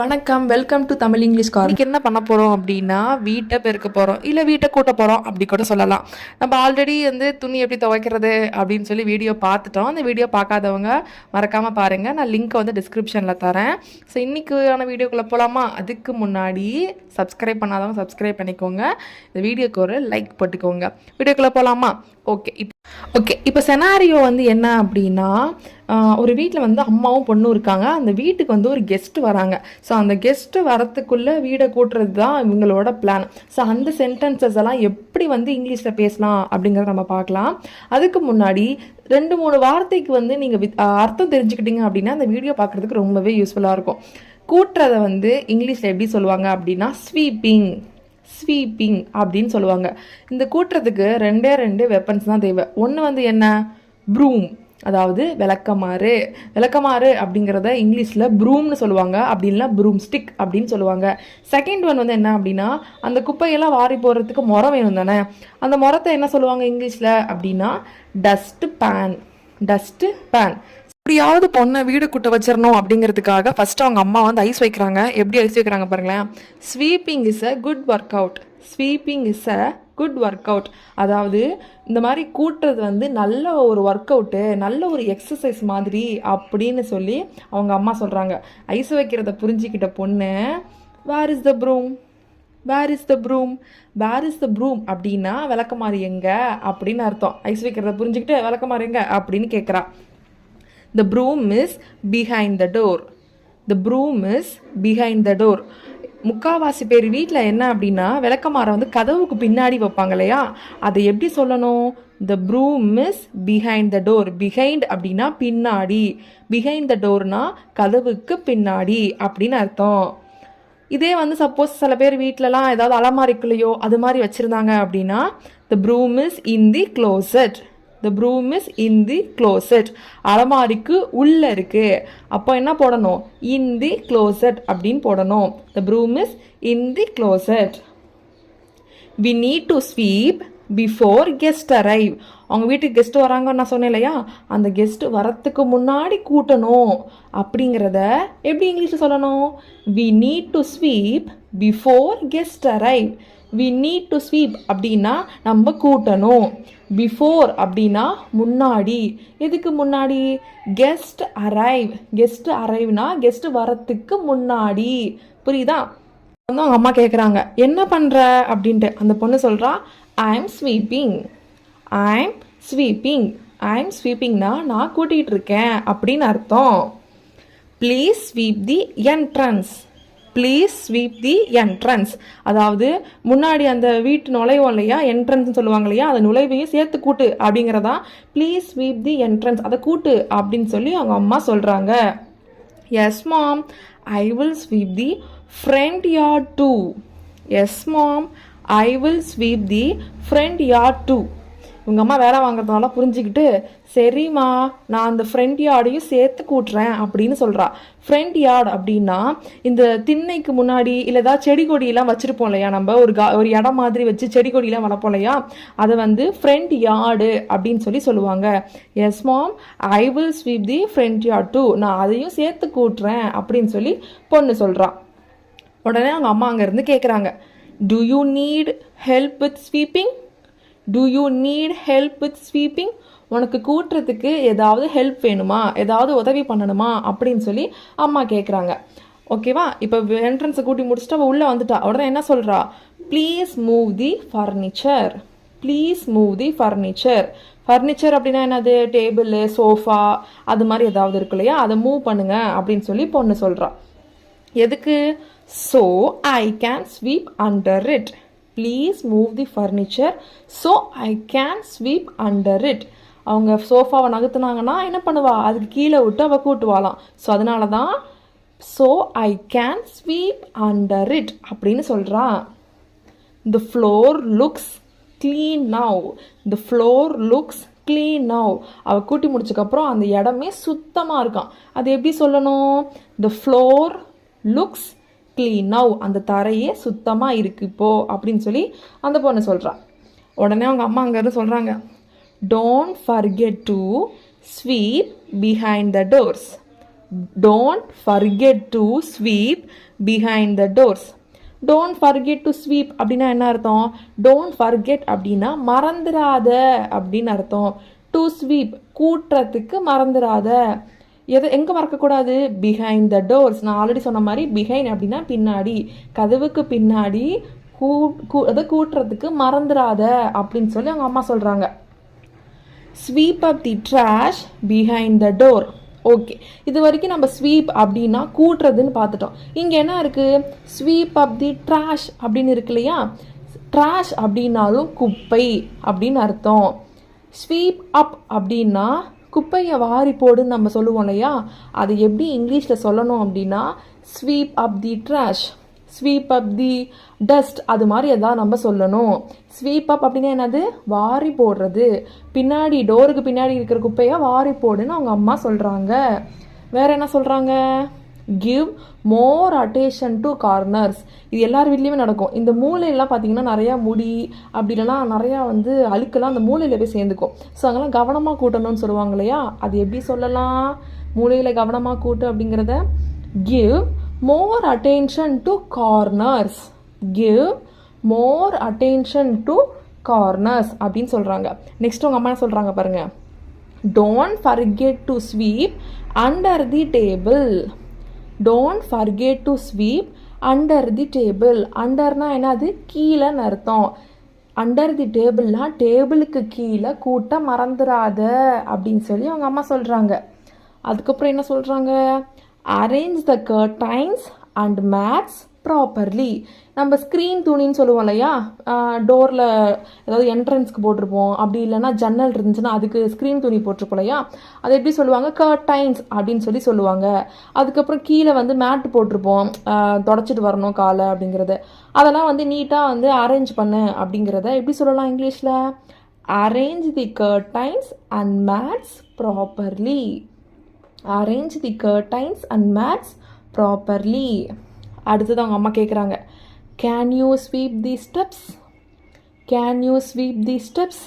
வணக்கம், welcome to Tamil English car. இன்னைக்கு என்ன பண்ண போகிறோம் அப்படின்னா, வீட்டை பெருக்க போகிறோம், இல்லை வீட்டை கூட்ட போகிறோம் அப்படி கூட சொல்லலாம். நம்ம ஆல்ரெடி துணி எப்படி துவைக்கிறது அப்படின்னு சொல்லி வீடியோ பார்த்துட்டோம். அந்த வீடியோ பார்க்காதவங்க மறக்காமல் பாருங்கள், நான் லிங்க்கை டிஸ்கிரிப்ஷனில் தரேன். ஸோ இன்றைக்கான வீடியோக்குள்ளே போகலாமா? அதுக்கு முன்னாடி சப்ஸ்கிரைப் பண்ணாதவங்க சப்ஸ்கிரைப் பண்ணிக்கோங்க, இந்த வீடியோக்கு ஒரு லைக் போட்டுக்கோங்க. வீடியோக்குள்ளே போகலாமா? ஓகே. இப்போ செனாரியோ என்ன அப்படின்னா, ஒரு வீட்டில் அம்மாவும் பொண்ணும் இருக்காங்க. அந்த வீட்டுக்கு ஒரு கெஸ்ட் வராங்க. ஸோ அந்த கெஸ்ட்டு வரத்துக்குள்ளே வீடை கூட்டுறது தான் இவங்களோட பிளான். ஸோ அந்த சென்டென்சஸ் எல்லாம் எப்படி இங்கிலீஷில் பேசலாம் அப்படிங்கிறத நம்ம பார்க்கலாம். அதுக்கு முன்னாடி 2-3 வார்த்தைக்கு நீங்கள் அர்த்தம் தெரிஞ்சுக்கிட்டீங்க அப்படின்னா அந்த வீடியோ பார்க்குறதுக்கு ரொம்பவே யூஸ்ஃபுல்லாக இருக்கும். கூட்டுறதை இங்கிலீஷில் எப்படி சொல்லுவாங்க அப்படின்னா ஸ்வீப்பிங் அப்படின்னு சொல்லுவாங்க. இந்த கூட்டுறதுக்கு 2 வெப்பன்ஸ் தான் தேவை. ஒன்று என்ன, ப்ரூம், அதாவது விளக்கமாறு அப்படிங்கிறத இங்கிலீஷில் ப்ரூம்னு சொல்லுவாங்க, அப்படி இல்லை ப்ரூம் ஸ்டிக் அப்படின்னு சொல்லுவாங்க. செகண்ட் ஒன் என்ன அப்படின்னா, அந்த குப்பையெல்லாம் வாரி போடுறதுக்கு முறம் வேணும் தானே, அந்த முறத்தை என்ன சொல்லுவாங்க இங்கிலீஷில் அப்படின்னா டஸ்ட் பேன். எப்படியாவது பொண்ணை வீடு கூட்ட வச்சிடணும் அப்படிங்கிறதுக்காக ஃபர்ஸ்ட் அவங்க அம்மா ஐஸ் வைக்கிறாங்க. எப்படி ஐஸ் வைக்கிறாங்க பாருங்களேன். Sweeping is a good work out. அதாவது இந்த மாதிரி கூட்டுறது நல்ல ஒரு ஒர்க் அவுட்டு, நல்ல ஒரு எக்ஸசைஸ் மாதிரி அப்படின்னு சொல்லி அவங்க அம்மா சொல்கிறாங்க. ஐஸ் வைக்கிறத புரிஞ்சிக்கிட்ட பொண்ணு, வேர் இஸ் த ப்ரூம் அப்படின்னா விளக்கமாறு எங்க அப்படின்னு அர்த்தம். ஐஸ் வைக்கிறத புரிஞ்சுக்கிட்டு விளக்கமாறு எங்க அப்படின்னு கேட்குறா. The broom is behind the door. முக்காவாசி பேர் வீட்டில் என்ன அப்படின்னா விளக்கமாற கதவுக்கு பின்னாடி வைப்பாங்க இல்லையா, அதை எப்படி சொல்லணும்? The broom is behind the door. behind அப்படின்னா பின்னாடி, behind the doorனா கதவுக்கு பின்னாடி அப்படின்னு அர்த்தம். இதே சப்போஸ் சில பேர் வீட்டிலலாம் ஏதாவது அலமாரிக்குள்ளேயோ அது மாதிரி வச்சுருந்தாங்க அப்படின்னா, the broom is in the closet. அலமாரிக்கு உள்ள இருக்கு. அப்போ என்ன போடணும்? in the closet அப்படின்னு போடணும். The broom is in the closet. We need to sweep before guest arrive. அவங்க வீட்டுக்கு கெஸ்ட் வராங்கன்னு நான் சொன்னேன் இல்லையா, அந்த கெஸ்ட் வரத்துக்கு முன்னாடி கூட்டணும் அப்படிங்கிறத எப்படி இங்கிலீஷில் சொல்லணும்? We need to sweep before guest arrive. we need to sweep அப்படின்னா நம்ம கூட்டணும். பிஃபோர் அப்படின்னா முன்னாடி. எதுக்கு முன்னாடி? கெஸ்ட் அரைவ்னா கெஸ்ட் வரத்துக்கு முன்னாடி. புரியுதா? அவங்க அம்மா கேட்குறாங்க என்ன பண்ணுற அப்படின்ட்டு. அந்த பொண்ணு சொல்கிறா, ஐம் ஸ்வீப்பிங்னா நான் கூட்டிகிட்டு இருக்கேன் அப்படின்னு அர்த்தம். Please sweep the entrance. அதாவது முன்னாடி அந்த வீட்டு நுழைவோம் இல்லையா, என்ட்ரன்ஸ் சொல்லுவாங்க இல்லையா, அந்த நுழைவையும் சேர்த்து கூட்டு அப்படிங்கிறதா ப்ளீஸ் ஸ்வீப் தி என்ட்ரன்ஸ், அதை கூட்டு அப்படின்னு சொல்லி அவங்க அம்மா சொல்கிறாங்க. Yes mom, I will sweep the front yard too. இவங்க அம்மா வேலை வாங்குறதுனால புரிஞ்சுக்கிட்டு, சரிம்மா நான் அந்த ஃப்ரண்ட் யார்டையும் சேர்த்து கூட்டுறேன் அப்படின்னு சொல்கிறா. ஃப்ரண்ட் யார்டு அப்படின்னா இந்த திண்ணைக்கு முன்னாடி இல்லை ஏதாவது செடி கொடியெல்லாம் வச்சுருப்போம் இல்லையா, நம்ம ஒரு இடம் மாதிரி வச்சு செடி கொடியெல்லாம் வளர்ப்போம் இல்லையா, அதை ஃப்ரண்ட் யார்டு அப்படின்னு சொல்லுவாங்க. Yes mom, I will sweep the front yard too. நான் அதையும் சேர்த்து கூட்டுறேன் அப்படின்னு சொல்லி பொண்ணு சொல்கிறா. உடனே அவங்க அம்மா அங்கேருந்து கேட்குறாங்க, to you need help with sweeping? உனக்கு கூட்டுறதுக்கு ஏதாவது ஹெல்ப் வேணுமா, ஏதாவது உதவி பண்ணணுமா அப்படின்னு சொல்லி அம்மா கேட்குறாங்க. ஓகேவா? இப்போ என்ட்ரன்ஸை கூட்டி முடிச்சுட்டு அவள் உள்ளே வந்துட்டா. உடனே என்ன சொல்கிறா? ப்ளீஸ் மூவ் தி ஃபர்னிச்சர் அப்படின்னா என்னது? டேபிள், சோஃபா அது மாதிரி ஏதாவது இருக்கு இல்லையா, அதை மூவ் பண்ணுங்க அப்படின்னு சொல்லி பொண்ணு சொல்கிறா. எதுக்கு? So I can sweep under it. Please move the furniture so I can sweep under it. அவங்க சோஃபாவை நகர்த்துனாங்கன்னா என்ன பண்ணுவா? அதுக்கு கீழே விட்டு அவள் கூட்டுவாளாம். ஸோ அதனால தான் so I can sweep under it அப்படின்னு சொல்கிறா. The floor looks clean now. அவள் கூட்டி முடிச்சக்கப்புறம் அந்த இடமே சுத்தமாக இருக்கான். அது எப்படி சொல்லணும்? The floor looks clean now. அந்த தரையே சுத்தமாக இருக்கு இப்போ அப்படின்னு சொல்லி அந்த பொண்ணு சொல்கிறா. உடனே அவங்க அம்மா அங்கேருந்து சொல்கிறாங்க, don't forget to sweep behind the doors. Don't forget to sweep behind the doors. Don't forget to sweep அப்படின்னா என்ன அர்த்தம்? டோன்ட் ஃபர்கெட் அப்படின்னா மறந்துடாத அப்படின்னு அர்த்தம். டு ஸ்வீப் கூட்டுறதுக்கு மறந்துடாத. எங்கே மறக்கக்கூடாது? Behind the doors. நான் ஆல்ரெடி சொன்ன மாதிரி பிஹைண்ட் அப்படின்னா பின்னாடி, கதவுக்கு பின்னாடி அதை கூட்டுறதுக்கு மறந்துடாத அப்படின்னு சொல்லி அவங்க அம்மா சொல்கிறாங்க. Sweep up the trash behind the door. Okay, இது வரைக்கும் நம்ம ஸ்வீப் அப்படின்னா கூட்டுறதுன்னு பார்த்துட்டோம். இங்கே என்ன இருக்குது? ஸ்வீப் அப் தி ட்ராஷ் அப்படின்னு இருக்கு இல்லையா? ட்ராஷ் அப்படின்னாலும் குப்பை அப்படின்னு அர்த்தம். ஸ்வீப் அப் அப்படின்னா குப்பையை வாரி போடுன்னு நம்ம சொல்லுவோம் இல்லையா? அது எப்படி இங்கிலீஷில் சொல்லணும் அப்படின்னா sweep up the trash, sweep up the dust, அது மாதிரி எதாவது நம்ம சொல்லணும். ஸ்வீப் அப் அப்படின்னா என்னது? வாரி போடுறது. பின்னாடி டோருக்கு பின்னாடி இருக்கிற குப்பையை வாரி போடுன்னு அவங்க அம்மா சொல்கிறாங்க. வேற என்ன சொல்கிறாங்க? Give more attention to corners. இது எல்லார் வீட்லேயுமே நடக்கும். இந்த மூலையெல்லாம் பார்த்தீங்கன்னா நிறையா முடி அப்படி இல்லைனா நிறையா அழுக்கெல்லாம் அந்த மூலையில் போய் சேர்ந்துக்கும். ஸோ அங்கெல்லாம் கவனமாக கூட்டணும்னு சொல்லுவாங்க இல்லையா? அது எப்படி சொல்லலாம்? மூலையில் கவனமாக கூட்டு அப்படிங்கிறத give more attention to corners. Give more attention to corners அப்படின்னு சொல்கிறாங்க. நெக்ஸ்ட் உங்கள் அம்மா என்ன சொல்கிறாங்க பாருங்கள். Don't forget to sweep under the table. Don't forget to sweep under the table. அண்டர்னா என்னது? கீழேன்னு அர்த்தம். அண்டர் தி டேபிள்னா டேபிளுக்கு கீழே கூட்ட மறந்துடாத அப்படின்னு சொல்லி அவங்க அம்மா சொல்கிறாங்க. அதுக்கப்புறம் என்ன சொல்கிறாங்க? Arrange the curtains and mats properly. நம்ம ஸ்க்ரீன் துணின்னு சொல்லுவோம் இல்லையா? டோரில் ஏதாவது என்ட்ரன்ஸ்க்கு போட்டிருப்போம், அப்படி இல்லைன்னா ஜன்னல் இருந்துச்சுன்னா அதுக்கு ஸ்க்ரீன் துணி போட்டிருப்போம் இல்லையா? அது எப்படி சொல்லுவாங்க? கர்டைன்ஸ் அப்படின்னு சொல்லி சொல்லுவாங்க. அதுக்கப்புறம் கீழே மேட் போட்டிருப்போம், தொடச்சிட்டு வரணும் காலை அப்படிங்கிறது. அதெல்லாம் நீட்டாக அரேஞ்ச் பண்ணு அப்படிங்கிறத எப்படி சொல்லலாம் இங்கிலீஷில்? Arrange the curtains and mats properly. Arrange the curtains and mats properly. அடுத்தது அவங்க அம்மா கேட்குறாங்க, can you sweep the steps? Can you sweep the steps?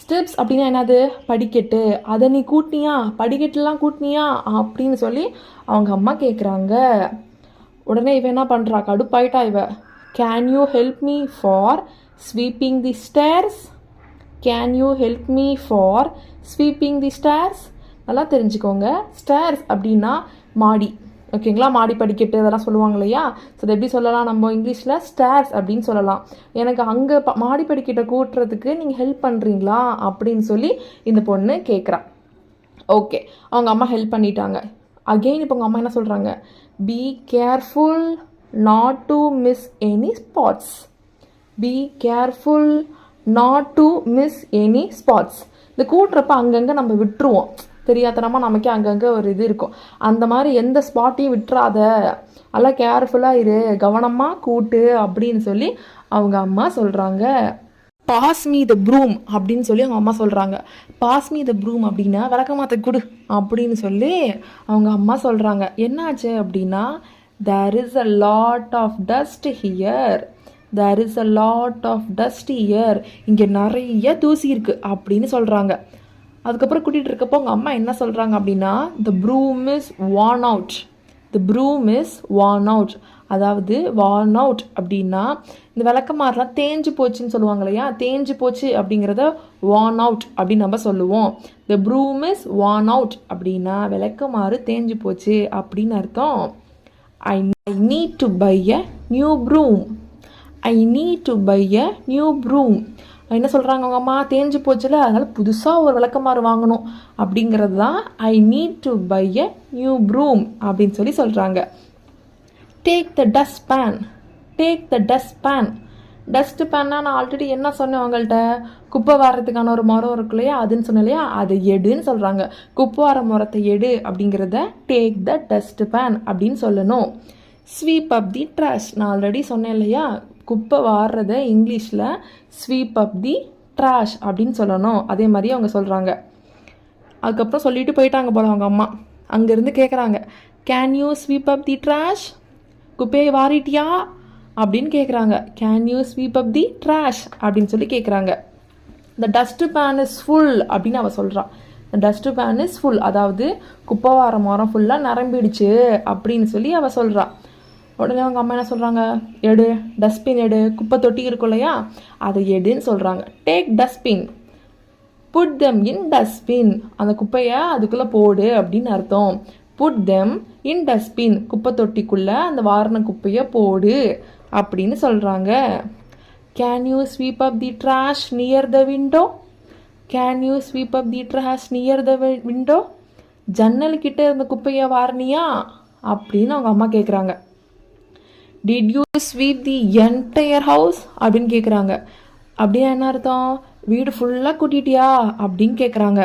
Steps அப்படின்னா என்னது? படிக்கட்டு. அதை நீ கூட்டினியா? படிக்கட்டுலாம் கூட்டினியா அப்படின்னு சொல்லி அவங்க அம்மா கேட்குறாங்க. உடனே இவ என்ன பண்ணுறா? கடுப்பாயிட்டா இவ. Can you help me for sweeping the stairs? Can you help me for sweeping the stairs? நல்லா தெரிஞ்சுக்கோங்க. ஸ்டேர்ஸ் அப்படின்னா மாடி, ஓகேங்களா? மாடி படிக்கட்டு அதெல்லாம் சொல்லுவாங்க இல்லையா? ஸோ அதை எப்படி சொல்லலாம் நம்ம இங்கிலீஷில்? ஸ்டேர்ஸ் அப்படின்னு சொல்லலாம். எனக்கு அங்கே மாடி படிக்கட்டை கூட்டுறதுக்கு நீங்கள் ஹெல்ப் பண்ணுறீங்களா அப்படின்னு சொல்லி இந்த பொண்ணு கேட்குறா. ஓகே, அவங்க அம்மா ஹெல்ப் பண்ணிட்டாங்க. அகெயின் இப்போ உங்கள் அம்மா என்ன சொல்கிறாங்க? Be careful not to miss any spots. Be careful not to miss any spots. இந்த கூட்டுறப்ப அங்கங்கே நம்ம விட்டுருவோம், தெரியாதனமாக நமக்கே அங்கங்கே ஒரு இது இருக்கும். அந்த மாதிரி எந்த ஸ்பாட்டையும் விட்டுறாத, எல்லாம் கேர்ஃபுல்லாக இரு, கவனமாக கூட்டு அப்படின்னு சொல்லி அவங்க அம்மா சொல்கிறாங்க. பாஸ் மீ த ப்ரூம் அப்படின்னு சொல்லி அவங்க அம்மா சொல்கிறாங்க. பாஸ் மீ த ப்ரூம் அப்படின்னா விளக்கமாத்த கொடு அப்படின்னு சொல்லி அவங்க அம்மா சொல்கிறாங்க. என்னாச்சு அப்படின்னா, there is a lot of dust here. There is a lot of dust here. இங்கே நிறைய தூசி இருக்குது அப்படின்னு சொல்கிறாங்க. அதுக்கப்புறம் கூட்டிகிட்டு இருக்கப்போ உங்கள் அம்மா என்ன சொல்கிறாங்க அப்படின்னா, the broom is worn out. The broom is worn out. அதாவது வார்ன் அவுட் அப்படின்னா இந்த விளக்கமாறுலாம் தேஞ்சு போச்சுன்னு சொல்லுவாங்க இல்லையா? தேஞ்சு போச்சு அப்படிங்கிறத வார்ன் அவுட் அப்படின்னு நம்ம சொல்லுவோம். The broom is worn out அப்படின்னா விளக்கமாறு தேஞ்சு போச்சு அப்படின்னு அர்த்தம். I need to buy a new broom. I need to buy a new broom. என்ன சொல்கிறாங்க அவங்க அம்மா? தேஞ்சு போச்சுல, அதனால் புதுசாக ஒரு விளக்கமாறு வாங்கணும் அப்படிங்கிறது தான் I need to buy a new broom அப்படின்னு சொல்லி சொல்கிறாங்க. Take the dust pan. Take the dust pan. Dust பேன்னா நான் ஆல்ரெடி என்ன சொன்னேன் அவங்கள்ட்ட? குப்பை வாரத்துக்கான ஒரு மரம் இருக்கு இல்லையா? அதுன்னு சொன்னேன் இல்லையா? அதை எடுன்னு சொல்கிறாங்க. குப்பை வார மரத்தை எடு அப்படிங்கிறத டேக் த டஸ்ட் பேன் அப்படின்னு சொல்லணும். Sweep up the trash. நான் ஆல்ரெடி சொன்னேன் இல்லையா? குப்பை வாடுறத இங்கிலீஷில் ஸ்வீப் அப் தி ட்ராஷ் அப்படின்னு சொல்லணும். அதே மாதிரி அவங்க சொல்கிறாங்க. அதுக்கப்புறம் சொல்லிட்டு போயிட்டாங்க போல அவங்க அம்மா. அங்கேருந்து கேட்குறாங்க, can you sweep up the trash? குப்பையை வாரிட்டியா அப்படின்னு கேட்குறாங்க. Can you sweep up the trash அப்படின்னு சொல்லி கேட்குறாங்க. The dust pan is full அப்படின்னு அவள் சொல்கிறான். டஸ்ட் பேன் இஸ் ஃபுல், அதாவது குப்பை வார மரம் ஃபுல்லாக நிரம்பிடுச்சு அப்படின்னு சொல்லி அவள் சொல்கிறா. உடனே அவங்க அம்மா என்ன சொல்கிறாங்க, எடு டஸ்ட்பின் எடு, குப்பை தொட்டி இருக்கும் இல்லையா அதை எடுன்னு சொல்கிறாங்க. Take dustbin, put them in dustbin, அந்த குப்பையை அதுக்குள்ளே போடு அப்படின்னு அர்த்தம். புட் தெம் இன் டஸ்ட்பின், குப்பை தொட்டிக்குள்ளே அந்த வாரண குப்பையை போடு அப்படின்னு சொல்கிறாங்க. Can you sweep up the trash near the window, can you sweep up the trash near the window, ஜன்னல்கிட்ட இருந்த குப்பையை வாரணியா அப்படின்னு அவங்க அம்மா கேட்குறாங்க. Did you sweep the entire house அப்படின்னு கேட்குறாங்க. அப்படியே என்ன அர்த்தம், வீடு ஃபுல்லாக கூட்டிட்டியா அப்படின்னு கேட்குறாங்க.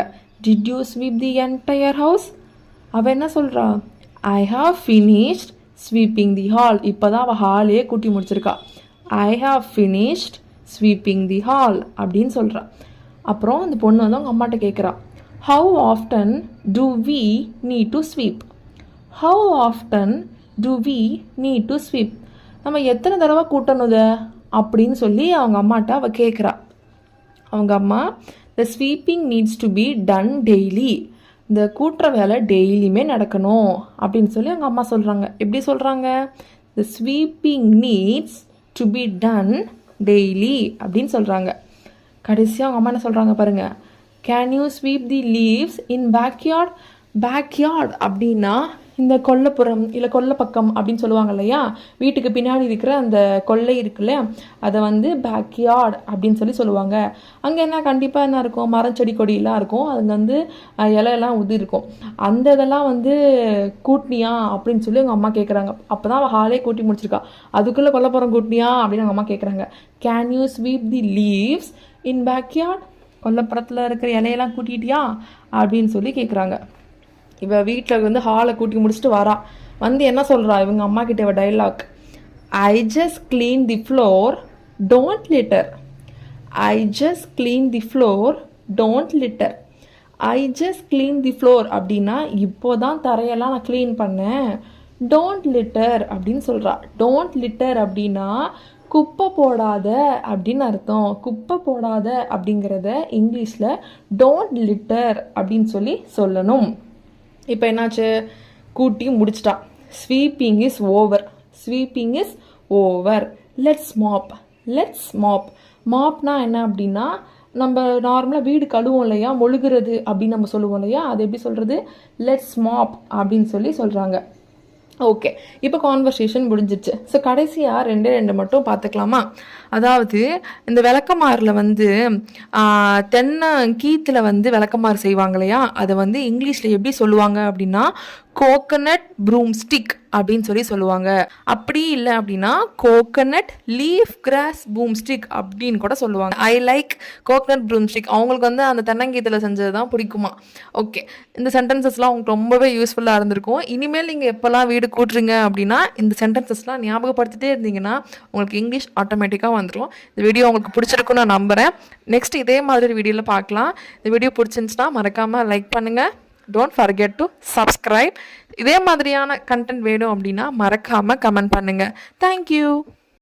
Did you sweep the entire house, அவள் என்ன சொல்கிறா, I have finished sweeping the hall, இப்போ தான் அவள் ஹாலே கூட்டி முடிச்சிருக்கா. I have finished sweeping the hall அப்படின்னு சொல்கிறா. அப்புறம் அந்த பொண்ணு வந்து அவங்க அம்மாட்ட கேட்குறா, how often do we need to sweep, how often do we need to sweep, நம்ம எத்தனை தடவை கூட்டணுத அப்படின்னு சொல்லி அவங்க அம்மாட்ட அவள் கேட்குறா. அவங்க அம்மா, the sweeping needs to be done daily, இந்த கூட்டுற வேலை டெய்லியுமே நடக்கணும் அப்படின்னு சொல்லி அவங்க அம்மா சொல்கிறாங்க. எப்படி சொல்கிறாங்க, the sweeping needs to be done daily அப்படின்னு சொல்கிறாங்க. கடைசியாக அவங்க அம்மா என்ன சொல்கிறாங்க பாருங்கள், can you sweep the leaves in backyard, backyard அப்படின்னா இந்த கொல்லைப்புறம் இல்லை கொல்லை பக்கம் அப்படின்னு சொல்லுவாங்க இல்லையா, வீட்டுக்கு பின்னாடி இருக்கிற அந்த கொல்லை இருக்குல்ல அதை வந்து பேக்யார்ட் அப்படின்னு சொல்லி சொல்லுவாங்க. அங்கே என்ன கண்டிப்பாக என்ன இருக்கும், மரம் செடி கொடியெல்லாம் இருக்கும், அதுங்க வந்து இலையெல்லாம் உதிரி இருக்கும். அந்த இதெல்லாம் வந்து கூட்டினியா அப்படின்னு சொல்லி அவங்க அம்மா கேட்குறாங்க. அப்போ தான் அவள் ஹாலே கூட்டி முடிச்சிருக்கா. அதுக்குள்ளே கொல்லைப்புறம் கூட்டினியா அப்படின்னு அவங்க அம்மா கேட்குறாங்க. Can you sweep the leaves in backyard, கொல்லைப்புறத்தில் இருக்கிற இலையெல்லாம் கூட்டிட்டியா அப்படின்னு சொல்லி கேட்குறாங்க. இவள் வீட்டில் வந்து ஹாலை கூட்டி முடிச்சுட்டு வரா. வந்து என்ன சொல்கிறா இவங்க அம்மா கிட்ட இவள் dialogue, I just clean the floor don't litre, I just clean the floor don't litre, I just clean the floor அப்படின்னா இப்போ தான் தரையெல்லாம் நான் க்ளீன் பண்ணேன், டோன்ட் லிட்டர் அப்படின்னு சொல்கிறா. டோன்ட் லிட்டர் அப்படின்னா குப்பை போடாத அப்படின்னு அர்த்தம். குப்பை போடாத அப்படிங்கிறத இங்கிலீஷில் டோன்ட் லிட்டர் அப்படின்னு சொல்லி சொல்லணும். இப்போ என்னாச்சு, கூட்டி முடிச்சிட்டா. Sweeping is over, sweeping is over. Let's mop, let's mop. மாப்னா என்ன அப்படின்னா நம்ம நார்மலாக வீடு கழுவோம் இல்லையா, மொழுகிறது அப்படின்னு நம்ம சொல்லுவோம் இல்லையா, அது எப்படி சொல்கிறது, லெட்ஸ் மாப் அப்படின்னு சொல்லி சொல்கிறாங்க. ஓகே, இப்போ கான்வர்சேஷன் முடிஞ்சிச்சு. ஸோ கடைசியாக ரெண்டு மட்டும் பார்த்துக்கலாமா. அதாவது இந்த விளக்கமாறில் வந்து தென்னை கீத்தில் வந்து விளக்கமாறு செய்வாங்க இல்லையா, அதை வந்து இங்கிலீஷில் எப்படி சொல்லுவாங்க அப்படின்னா கோகனட் ப்ரூம் ஸ்டிக் அப்படின்னு சொல்லி சொல்லுவாங்க. அப்படி இல்லை அப்படின்னா coconut leaf cross boom stick அப்படின்னு கூட சொல்லுவாங்க. I like coconut broom stick. அவங்களுக்கு வந்து அந்த தென்னங்கீத்தில் செஞ்சது தான் பிடிக்குமா. ஓகே, இந்த சென்டென்சஸ்லாம் உங்களுக்கு ரொம்பவே யூஸ்ஃபுல்லாக இருந்திருக்கும். இனிமேல் நீங்கள் எப்போல்லாம் வீடு கூட்டுறீங்க அப்படின்னா இந்த சென்டென்சஸ்லாம் ஞாபகப்படுத்திட்டே இருந்தீங்கன்னா உங்களுக்கு இங்கிலீஷ் ஆட்டோமேட்டிக்காக வந்துடும். இந்த வீடியோ உங்களுக்கு பிடிச்சிருக்குன்னு நான் நம்புகிறேன். நெக்ஸ்ட் இதே மாதிரி வீடியோவில் பார்க்கலாம். இந்த வீடியோ பிடிச்சிருந்துச்சுன்னா மறக்காமல் லைக் பண்ணுங்கள். Don't forget to subscribe. இதே மாதிரியான கண்டென்ட் வேணும் அப்படின்னா மறக்காமல் கமெண்ட் பண்ணுங்கள். தேங்க்யூ.